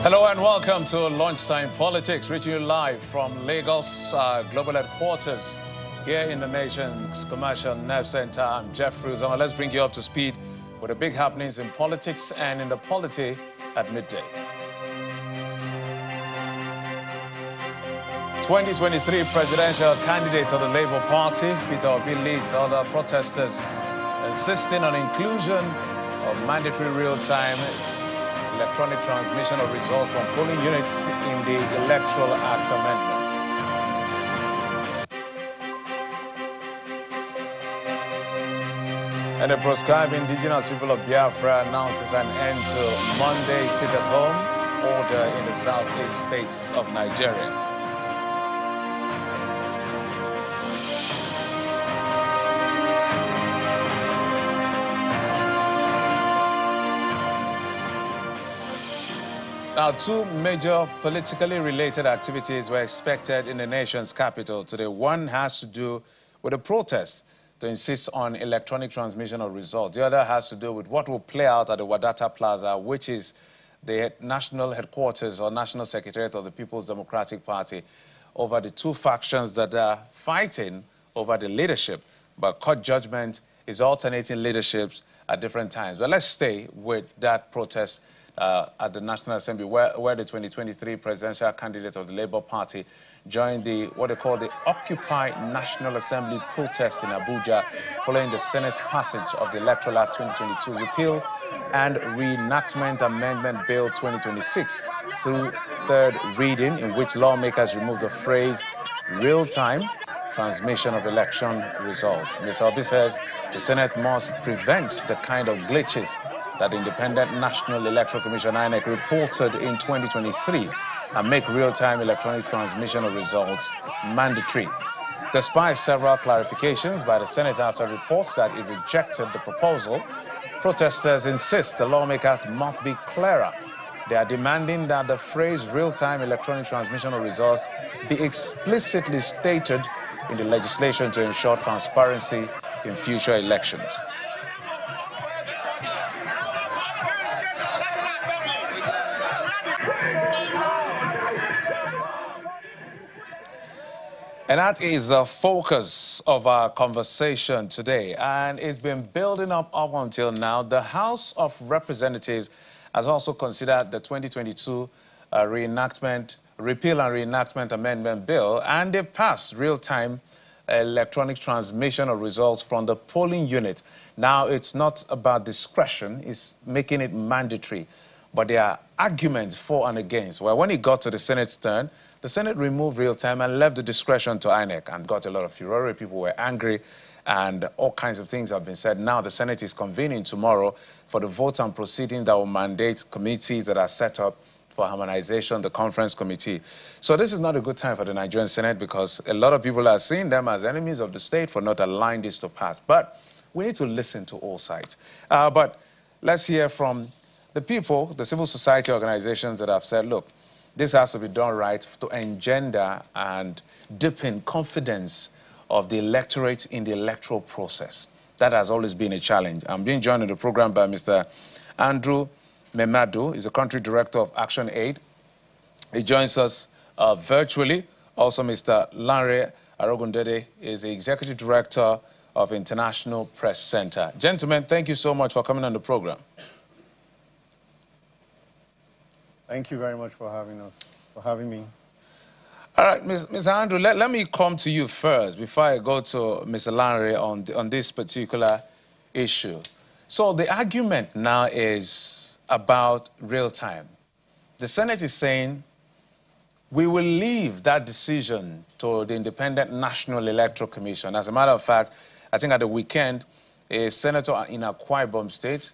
Hello and welcome to Lunchtime Politics, reaching you live from Lagos Global Headquarters here in the nation's commercial nerve center. I'm Jeff Ruzon. Let's bring you up to speed with the big happenings in politics and in the polity at midday. 2023 presidential candidate of the Labour Party, Peter Obi, leads other protesters, insisting on inclusion of mandatory real-time electronic transmission of results from polling units in the Electoral Act amendment. And the proscribed indigenous people of Biafra announces an end to Monday sit-at-home order in the southeast states of Nigeria. Now, two major politically related activities were expected in the nation's capital today. One has to do with a protest to insist on electronic transmission of results. The other has to do with what will play out at the Wadata Plaza, which is the national headquarters or national secretariat of the People's Democratic Party, over the two factions that are fighting over the leadership. But court judgment is alternating leaderships at different times. But let's stay with that protest at the National Assembly, where the 2023 presidential candidate of the Labour Party joined what they call the Occupy National Assembly protest in Abuja following the Senate's passage of the Electoral Act 2022 Repeal and Reenactment Amendment Bill 2026 through third reading, in which lawmakers removed the phrase real-time transmission of election results. Ms. Obi says the Senate must prevent the kind of glitches that the Independent National Electoral Commission (INEC) reported in 2023 and make real-time electronic transmission of results mandatory. Despite several clarifications by the Senate after reports that it rejected the proposal, protesters insist the lawmakers must be clearer. They are demanding that the phrase real-time electronic transmission of results be explicitly stated in the legislation to ensure transparency in future elections. And that is the focus of our conversation today. And it's been building up until now. The House of Representatives has also considered the 2022 Repeal and Reenactment Amendment Bill, and they passed real-time electronic transmission of results from the polling unit. Now, it's not about discretion, it's making it mandatory. But there are arguments for and against. Well, when it got to the Senate's turn, the Senate removed real-time and left the discretion to INEC and got a lot of furore. People were angry and all kinds of things have been said. Now the Senate is convening tomorrow for the votes and proceedings that will mandate committees that are set up for harmonization, the conference committee. So this is not a good time for the Nigerian Senate because a lot of people are seeing them as enemies of the state for not allowing this to pass. But we need to listen to all sides. But let's hear from the people, the civil society organizations that have said, look, this has to be done right to engender and deepen confidence of the electorate in the electoral process. That has always been a challenge. I'm being joined in the program by Mr. Andrew Memadu. He's the country director of Action Aid. He joins us virtually. Also, Mr. Lanre Arogundede is the executive director of International Press Center. Gentlemen, thank you so much for coming on the program. Thank you very much for having me. All right, Mr. Andrew, let me come to you first before I go to Mr. Lanre on this particular issue. So the argument now is about real time. The Senate is saying we will leave that decision to the Independent National Electoral Commission. As a matter of fact, I think at the weekend, a senator in Akwa Ibom State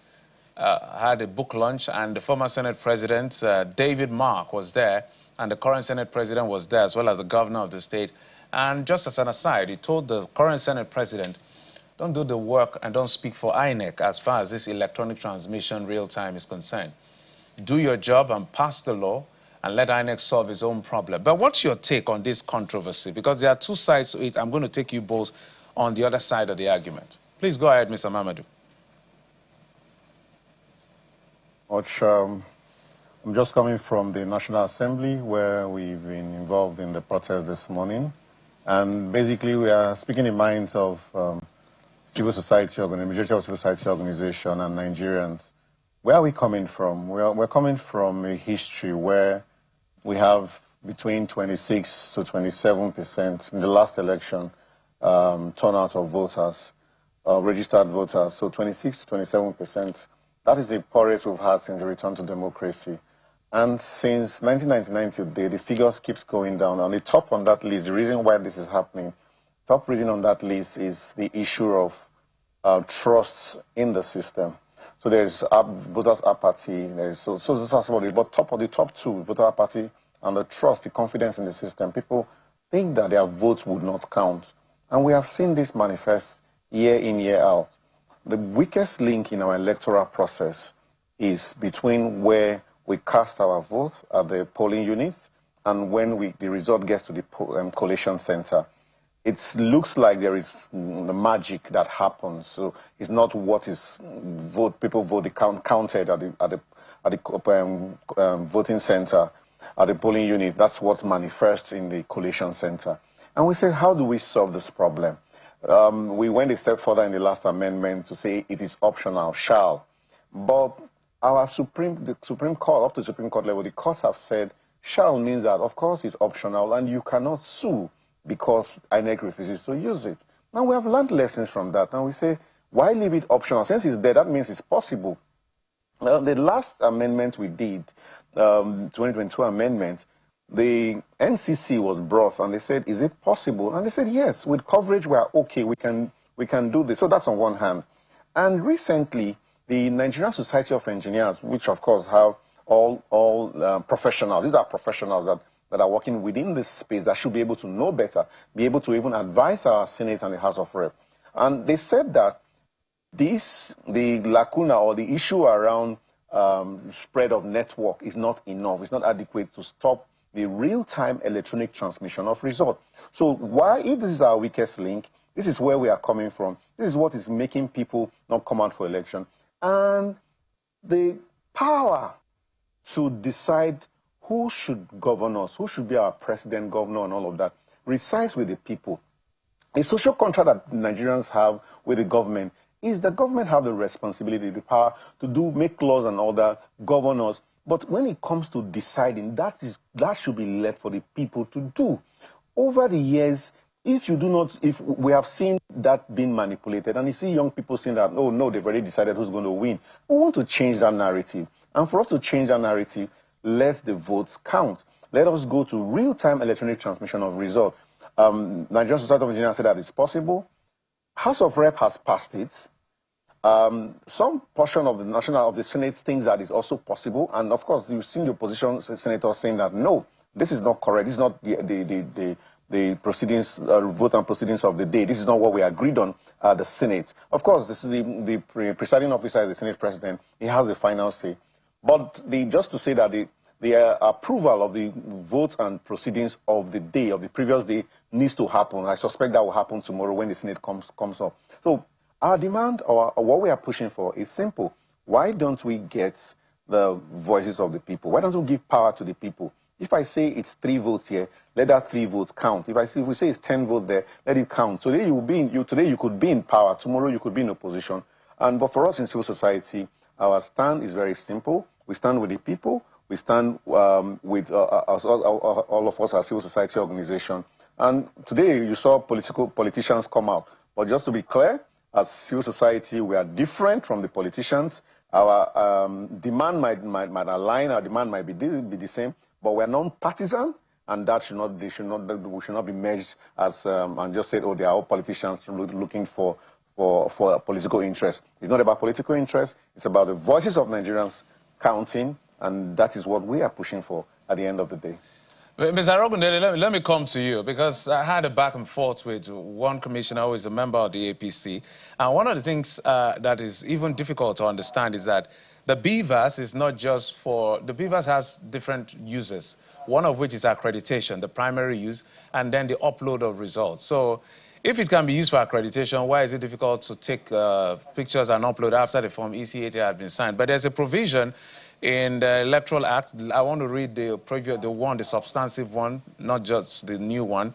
had a book launch, and the former Senate President, David Mark, was there, and the current Senate President was there, as well as the governor of the state. And just as an aside, he told the current Senate President, don't do the work and don't speak for INEC as far as this electronic transmission real-time is concerned. Do your job and pass the law and let INEC solve its own problem. But what's your take on this controversy? Because there are two sides to it. I'm going to take you both on the other side of the argument. Please go ahead, Mr. Mamadou. I'm just coming from the National Assembly where we've been involved in the protest this morning. And basically we are speaking in minds of civil society, majority of civil society organization and Nigerians. Where are we coming from? We're coming from a history where we have between 26 to 27% in the last election turnout of voters, registered voters. So 26 to 27%. That is the poorest we've had since the return to democracy. And since 1999 till today, the figures keeps going down. On the top on that list, the reason why this is happening, top reason on that list is the issue of trust in the system. So there's voters' apathy. So this is about it. But the top two, voter apathy and the trust, the confidence in the system. People think that their votes would not count. And we have seen this manifest year in, year out. The weakest link in our electoral process is between where we cast our vote at the polling units and when the result gets to the collation center. It looks like there is the magic that happens. So it's not what is people vote counted at the voting center, at the polling unit. That's what manifests in the collation center. And we say, how do we solve this problem? We went a step further in the last amendment to say it is optional, shall. But the Supreme Court, up to the Supreme Court level, the courts have said shall means that, of course, it's optional and you cannot sue because INEC refuses to use it. Now, we have learned lessons from that. And we say, why leave it optional? Since it's there, that means it's possible. The last amendment we did, 2022 amendment, the NCC was brought and they said, is it possible? And they said, yes, with coverage, we are okay, we can do this. So that's on one hand. And recently, the Nigerian Society of Engineers, which of course have all professionals, these are professionals that are working within this space that should be able to know better, be able to even advise our Senate and the House of Rep. And they said that the lacuna or the issue around spread of network is not enough, it's not adequate to stop the real-time electronic transmission of results. So if this is our weakest link, this is where we are coming from. This is what is making people not come out for election. And the power to decide who should govern us, who should be our president, governor, and all of that, resides with the people. The social contract that Nigerians have with the government is the government have the responsibility, the power to make laws and all that, govern us. But when it comes to deciding, that should be left for the people to do. Over the years, if we have seen that being manipulated, and you see young people saying that, oh no, they've already decided who's going to win. We want to change that narrative. And for us to change that narrative, let the votes count. Let us go to real-time electronic transmission of results. Nigerian Society of Engineers said that it's possible. House of Rep has passed it. Some portion of the Senate thinks that is also possible. And of course, you've seen the opposition senators saying that, no, this is not correct. This is not the proceedings, vote and proceedings of the day. This is not what we agreed on at the Senate. Of course, this is the presiding officer is the Senate president. He has the final say. But just to say that the approval of the votes and proceedings of the day, of the previous day, needs to happen. I suspect that will happen tomorrow when the Senate comes up. So our demand, or what we are pushing for, is simple. Why don't we get the voices of the people? Why don't we give power to the people? If I say it's 3 votes here, let that 3 votes count. If we say it's 10 votes there, let it count. Today you could be in power. Tomorrow you could be in opposition. But for us in civil society, our stand is very simple. We stand with the people. We stand with all of us as civil society organization. And today you saw politicians come out. But just to be clear, as civil society, we are different from the politicians. Our demand might align. Our demand might be the same. But we are non-partisan, and that we should not be merged as and just say, oh, they are all politicians looking for political interest. It's not about political interest. It's about the voices of Nigerians counting, and that is what we are pushing for at the end of the day. Mr. Arogundele, let me come to you, because I had a back and forth with one commissioner who is a member of the APC. And one of the things that is even difficult to understand is that the BVAS is not just the BVAS has different uses, one of which is accreditation, the primary use, and then the upload of results. So if it can be used for accreditation, why is it difficult to take pictures and upload after the Form EC-80 has been signed? But there's a provision In the Electoral Act, I want to read the previous, the substantive one, not just the new one,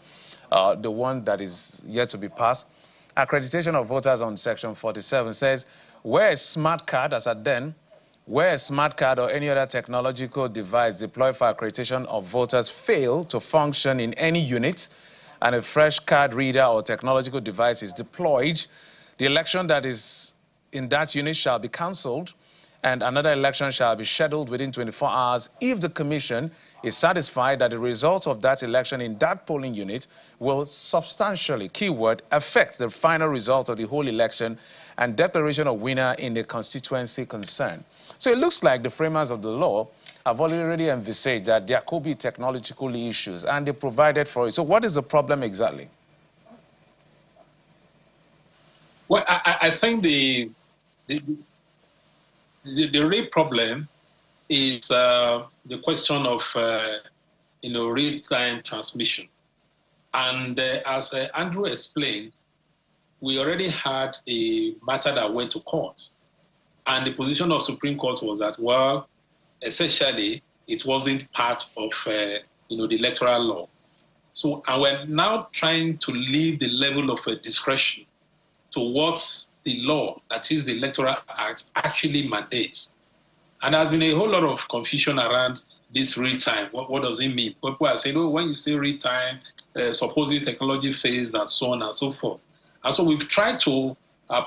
the one that is yet to be passed. Accreditation of voters on Section 47 says, where a smart card, as at then, where a smart card or any other technological device deployed for accreditation of voters fail to function in any unit, and a fresh card reader or technological device is deployed, the election that is in that unit shall be cancelled, and another election shall be scheduled within 24 hours if the commission is satisfied that the result of that election in that polling unit will substantially, keyword, affect the final result of the whole election and declaration of winner in the constituency concerned. So it looks like the framers of the law have already envisaged that there could be technological issues, and they provided for it. So what is the problem exactly? Well, I think the real problem is the question of real-time transmission. And as Andrew explained, we already had a matter that went to court, and the position of Supreme Court was that, well, essentially it wasn't part of the electoral law. So, and we're now trying to leave the level of discretion to what the law, that is the Electoral Act, actually mandates. And there's been a whole lot of confusion around this real time. What does it mean? People are saying, oh, when you say real time, supposing technology fails and so on and so forth. And so we've tried to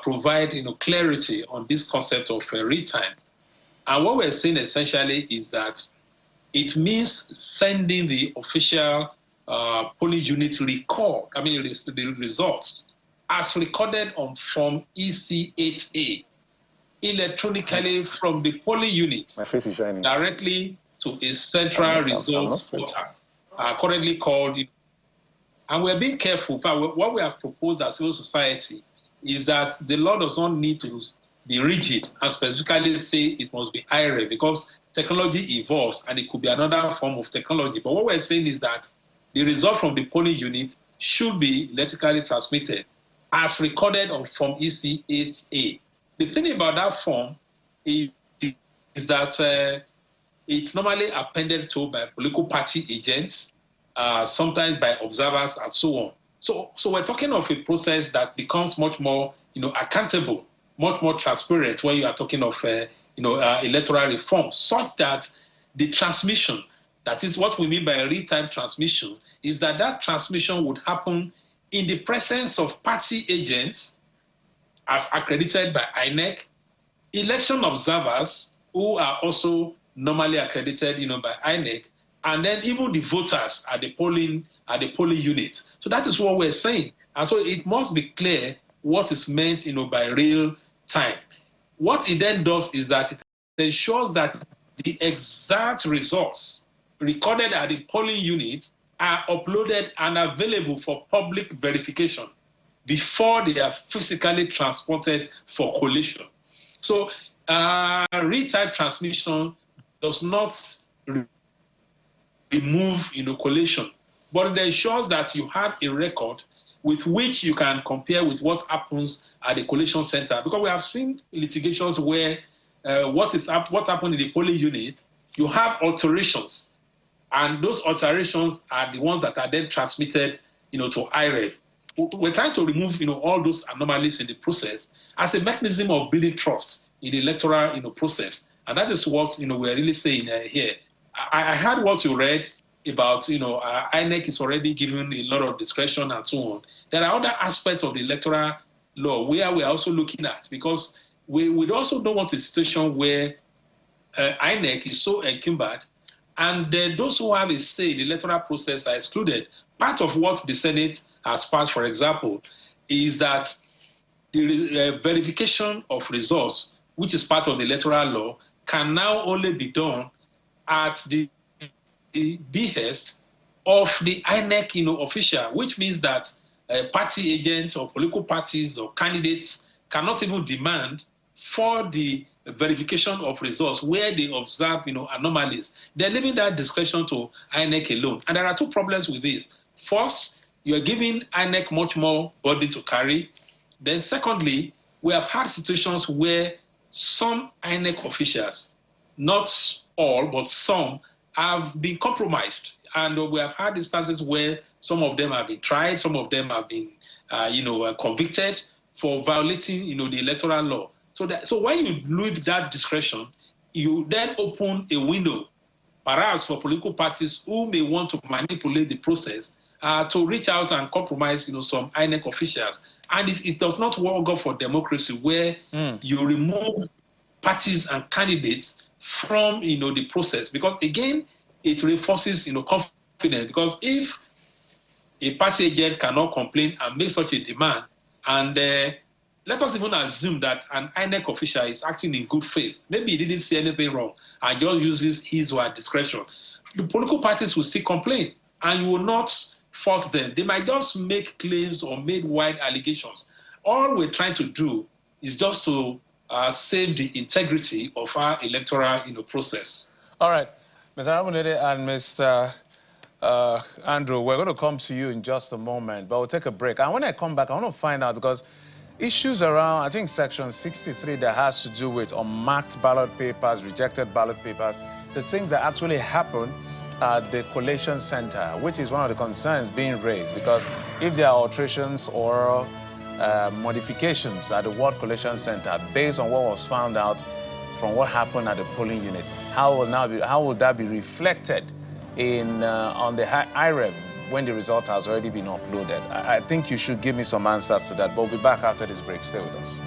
provide clarity on this concept of real time. And what we're saying essentially is that it means sending the official polling unit record, the results, as recorded on Form EC8A, electronically from the polling unit directly to a central results portal, currently called. And we're being careful, but what we have proposed as civil society is that the law does not need to be rigid and specifically say it must be IRA, because technology evolves and it could be another form of technology. But what we're saying is that the result from the polling unit should be electrically transmitted as recorded on Form EC8A. The thing about that form is that it's normally appended to by political party agents, sometimes by observers and so on. So we're talking of a process that becomes much more accountable, much more transparent when you are talking of electoral reform, such that the transmission, that is what we mean by real-time transmission, is that transmission would happen in the presence of party agents as accredited by INEC, election observers who are also normally accredited by INEC, and then even the voters at the polling units. So that is what we're saying. And so it must be clear what is meant by real time. What it then does is that it ensures that the exact results recorded at the polling units are uploaded and available for public verification before they are physically transported for collation. So real-time transmission does not remove collation, but it ensures that you have a record with which you can compare with what happens at the collation center. Because we have seen litigations where what happened in the polling unit, you have alterations, and those alterations are the ones that are then transmitted to IREV. We're trying to remove all those anomalies in the process as a mechanism of building trust in the electoral process. And that is what we're really saying here. I heard what you read about INEC is already given a lot of discretion and so on. There are other aspects of the electoral law where we are also looking at, because we would also don't want a situation where INEC is so encumbered and those who have a say in the electoral process are excluded. Part of what the Senate has passed, for example, is that the verification of results, which is part of the electoral law, can now only be done at the behest of the INEC official, which means that party agents or political parties or candidates cannot even demand for the verification of results where they observe anomalies. They're leaving that discretion to INEC alone. And there are two problems with this. First, you are giving INEC much more burden to carry. Then secondly, we have had situations where some INEC officials not all, but some, have been compromised. And we have had instances where some of them have been tried, some of them have been, convicted for violating, the electoral law. So when you leave that discretion, you then open a window, perhaps for political parties who may want to manipulate the process to reach out and compromise, some INEC officials. And it does not work out for democracy where you remove parties and candidates from, the process. Because again, it reinforces, confidence. Because if a party agent cannot complain and make such a demand, and let us even assume that an INEC official is acting in good faith. Maybe he didn't see anything wrong and just uses his or her discretion. The political parties will still complain, and you will not fault them. They might just make claims or make wide allegations. All we're trying to do is just to save the integrity of our electoral, process. All right, Mr. Arabunede and Mr. Andrew, we're going to come to you in just a moment, but we'll take a break. And when I come back, I want to find out, because issues around, I think, Section 63 that has to do with unmarked ballot papers, rejected ballot papers, the things that actually happen at the collation center, which is one of the concerns being raised, because if there are alterations or modifications at the ward collation center based on what was found out from what happened at the polling unit, how will that be reflected in on the IREV when the result has already been uploaded? I think you should give me some answers to that, but we'll be back after this break. Stay with us.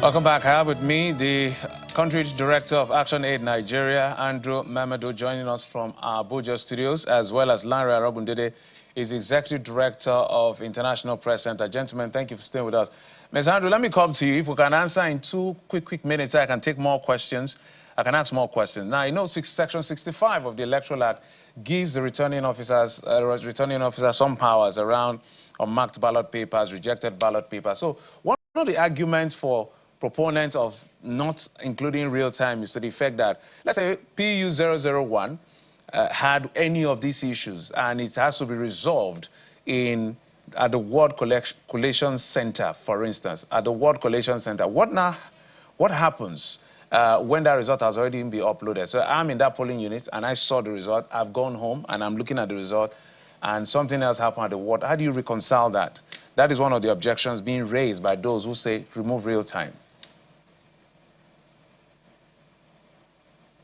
Welcome back. I have with me the Country Director of Action Aid Nigeria, Andrew Mamadou, joining us from our Abuja studios, as well as Lanre Arabundede, is Executive Director of International Press Center. Gentlemen, thank you for staying with us. Ms. Andrew, let me come to you. If we can answer in two quick minutes, I can take more questions. I can ask more questions. Now, Section 65 of the Electoral Act gives the returning officers some powers around unmarked ballot papers, rejected ballot papers. So one of the arguments for proponents of not including real time is to the effect that, let's say, PU 001 had any of these issues and it has to be resolved at the ward collation center, for instance, at the ward collation center. What happens when that result has already been uploaded? So I'm in that polling unit and I saw the result. I've gone home and I'm looking at the result, and something else happened at the ward. How do you reconcile that? That is one of the objections being raised by those who say remove real time.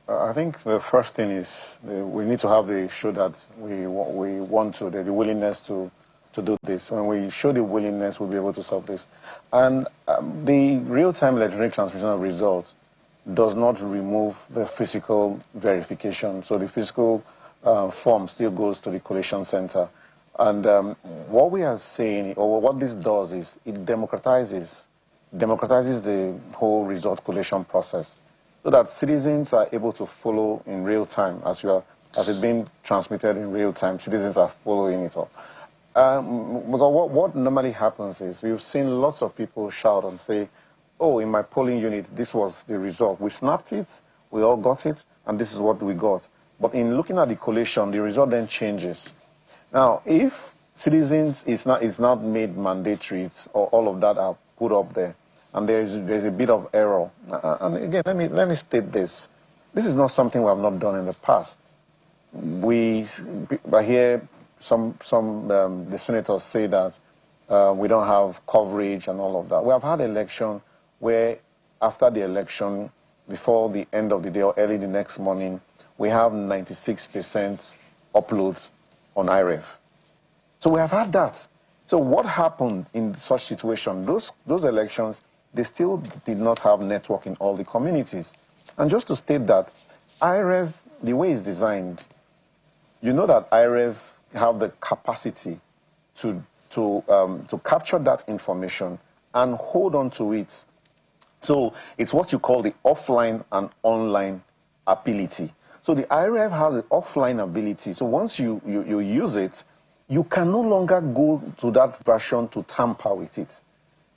I think the first thing is we need to have the show that we want to, the willingness to do this. When we show the willingness, we'll be able to solve this. And the real-time electronic transmission of results does not remove the physical verification. So the physical form still goes to the collation center. And what we are saying, or what this does, is it democratizes the whole result collation process, so that citizens are able to follow in real time. As it's being transmitted in real time, citizens are following it all. Because what normally happens is we've seen lots of people shout and say, oh, in my polling unit, this was the result. We snapped it, we all got it, and this is what we got. But in looking at the collation, the result then changes. Now, if citizens is not made mandatory, or all of that are put up there, and there's a bit of error. And again, let me state this. This is not something we have not done in the past. I hear the senators say that we don't have coverage and all of that. We have had election where after the election, before the end of the day or early the next morning, we have 96% upload on IREV. So we have had that. So what happened in such situation? Those elections, they still did not have network in all the communities. And just to state that, IREV, the way it's designed, you know that IREV have the capacity to capture that information and hold on to it. So it's what you call the offline and online ability. So the IREV has the offline ability. So once you use it, you can no longer go to that version to tamper with it.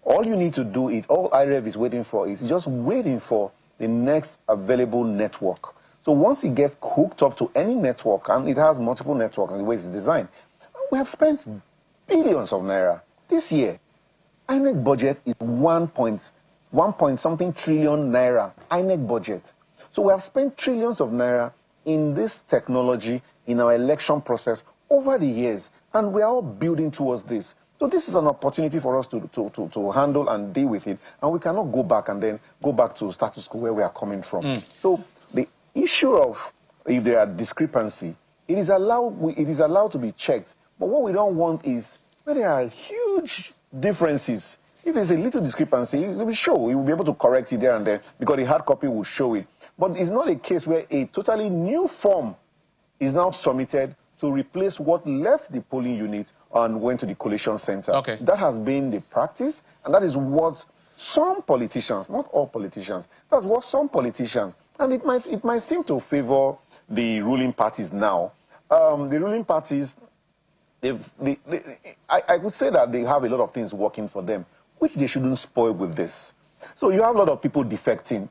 All you need to do is, all IREV is waiting for is just waiting for the next available network. So once it gets hooked up to any network, and it has multiple networks and the way it's designed, we have spent billions of naira this year. INEC budget is 1 point something trillion naira. INEC budget. So we have spent trillions of naira in this technology, in our election process over the years, and we are all building towards this. So this is an opportunity for us to handle and deal with it, and we cannot go back and then go back to status quo where we are coming from. So the issue of if there are discrepancy, it is allowed to be checked. But what we don't want is where there are huge differences. If there's a little discrepancy, it will show. We will be able to correct it there and then because the hard copy will show it. But it's not a case where a totally new form is now submitted to replace what left the polling unit and went to the collation center. Okay. That has been the practice, and that is what some politicians, not all politicians, that's what some politicians, and it might seem to favor the ruling parties now. The ruling parties, I would say that they have a lot of things working for them, which they shouldn't spoil with this. So you have a lot of people defecting.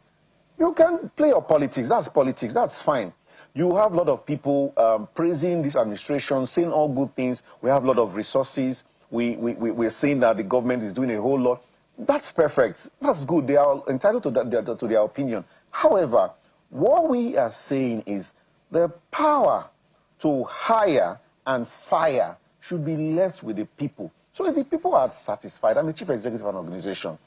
You can play your politics, that's fine. You have a lot of people praising this administration, saying all good things. We have a lot of resources. We're saying that the government is doing a whole lot. That's perfect. That's good. They are entitled to their opinion. However, what we are saying is the power to hire and fire should be left with the people. So if the people are satisfied, I'm the chief executive of an organization,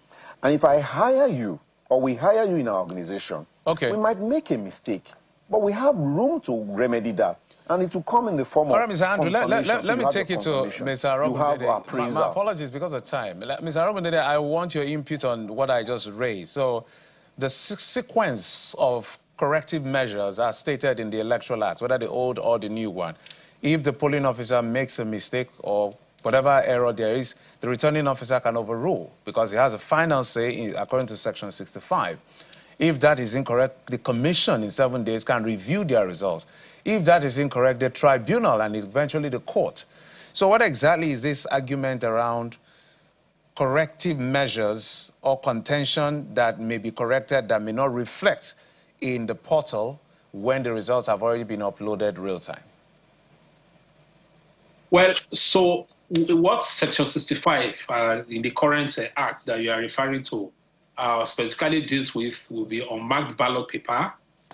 and if I hire you, or we hire you in our organization, we might make a mistake. But we have room to remedy that. And it will come in the form of... All right, Mr. Andrew, let me take you to Mr. Arobundede. My apologies because of time. Mr. Arobundede, I want your input on what I just raised. So the sequence of corrective measures are stated in the Electoral Act, whether the old or the new one. If the polling officer makes a mistake or whatever error there is, the returning officer can overrule because he has a final say according to Section 65. If that is incorrect, the commission in 7 days can review their results. If that is incorrect, the tribunal and eventually the court. So what exactly is this argument around corrective measures or contention that may be corrected that may not reflect in the portal when the results have already been uploaded real time? Well, so what Section 65 in the current act that you are referring to specifically deals with will be unmarked ballot paper,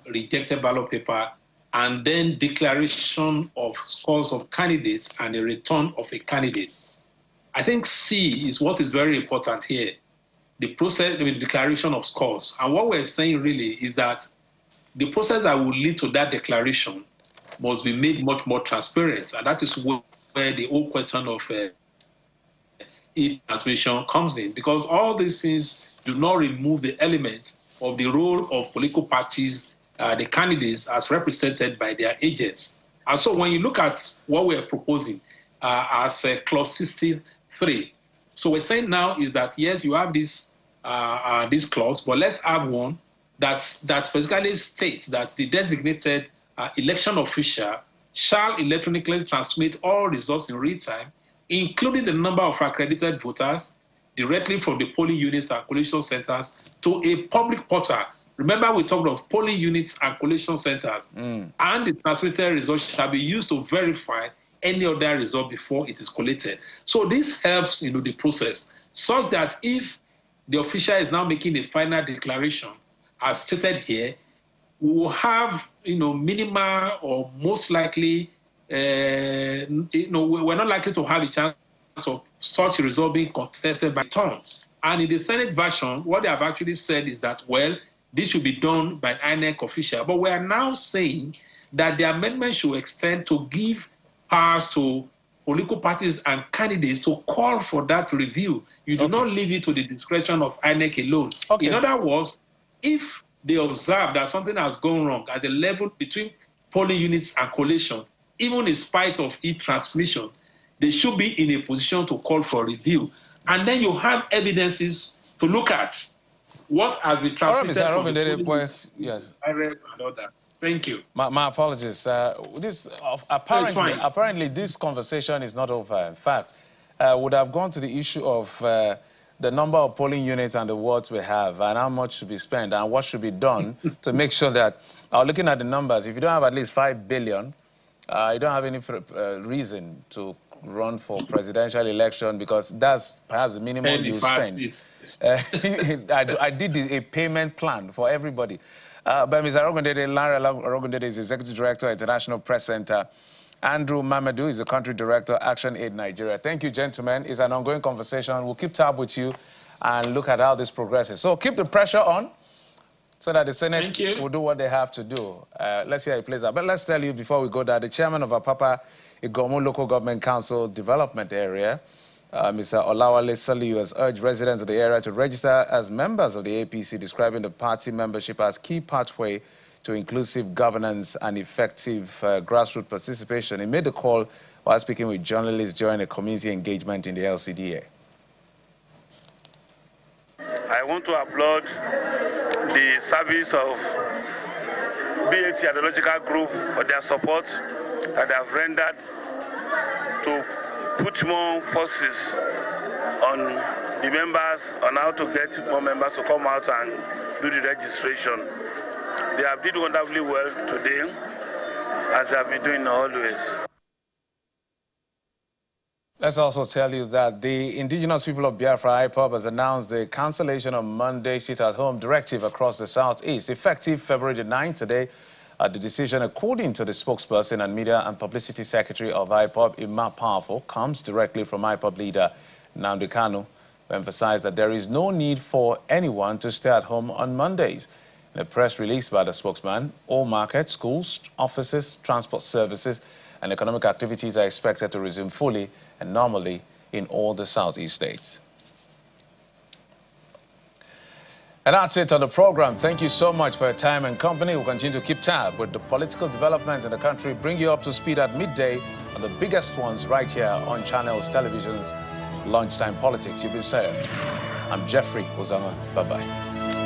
rejected ballot paper, and then declaration of scores of candidates and a return of a candidate. I think C is what is very important here, the process, the declaration of scores. And what we're saying really is that the process that will lead to that declaration must be made much more transparent. And that is where the whole question of e-transmission comes in, because all these things do not remove the element of the role of political parties, the candidates as represented by their agents. And so when you look at what we are proposing as Clause 63, so we're saying now is that, yes, you have this clause, but let's add one that specifically states that the designated election official shall electronically transmit all results in real time, including the number of accredited voters, directly from the polling units and collation centers to a public portal. Remember, we talked of polling units and collation centers, and the transmitted results shall be used to verify any other result before it is collated. So this helps, the process, such that if the official is now making a final declaration, as stated here, we will have, minimal or most likely, we're not likely to have a chance of such a result being contested by turn. And in the Senate version, what they have actually said is that, well, this should be done by an INEC official. But we are now saying that the amendment should extend to give powers to political parties and candidates to call for that review. You do not leave it to the discretion of INEC alone. In other words, if they observe that something has gone wrong at the level between polling units and collation, even in spite of e-transmission, they should be in a position to call for review. And then you have evidences to look at what has been transmitted from the yes. I read and all that. Thank you. My apologies. Apparently this conversation is not over. In fact, would have gone to the issue of the number of polling units and the wards we have and how much should be spent and what should be done to make sure that, looking at the numbers, if you don't have at least 5 billion, you don't have any reason to run for presidential election because that's perhaps the minimum you spend. I did a payment plan for everybody. But Mr. Arogundede, Lara Arogundede is Executive Director, International Press Center. Andrew Mamadou is the Country Director, Action Aid Nigeria. Thank you, gentlemen. It's an ongoing conversation. We'll keep tab with you and look at how this progresses. So keep the pressure on so that the Senate will do what they have to do. Let's see how it plays out. But let's tell you before we go that the chairman of Apapa Igomu Local Government Council Development Area, Mr. Olawale Saliu, has urged residents of the area to register as members of the APC, describing the party membership as key pathway to inclusive governance and effective grassroots participation. He made the call while speaking with journalists during a community engagement in the LCDA. I want to applaud the service of BAT Ideological Group for their support that they have rendered to put more forces on the members on how to get more members to come out and do the registration. They have did wonderfully well today, as they have been doing always. Let's also tell you that the indigenous people of Biafra, IPOB, has announced the cancellation of Monday sit-at-home directive across the southeast, effective February the 9th today. The decision, according to the spokesperson and media and publicity secretary of IPOB, Ima Powerful, comes directly from IPOB leader Nnamdi Kanu, who emphasized that there is no need for anyone to stay at home on Mondays. In a press release by the spokesman, all markets, schools, offices, transport services, and economic activities are expected to resume fully and normally in all the southeast states. And that's it on the program. Thank you so much for your time and company. We'll continue to keep tab with the political developments in the country, bring you up to speed at midday on the biggest ones right here on Channels Television's Lunchtime Politics. You've been served. I'm Jeffrey Ozama. Bye-bye.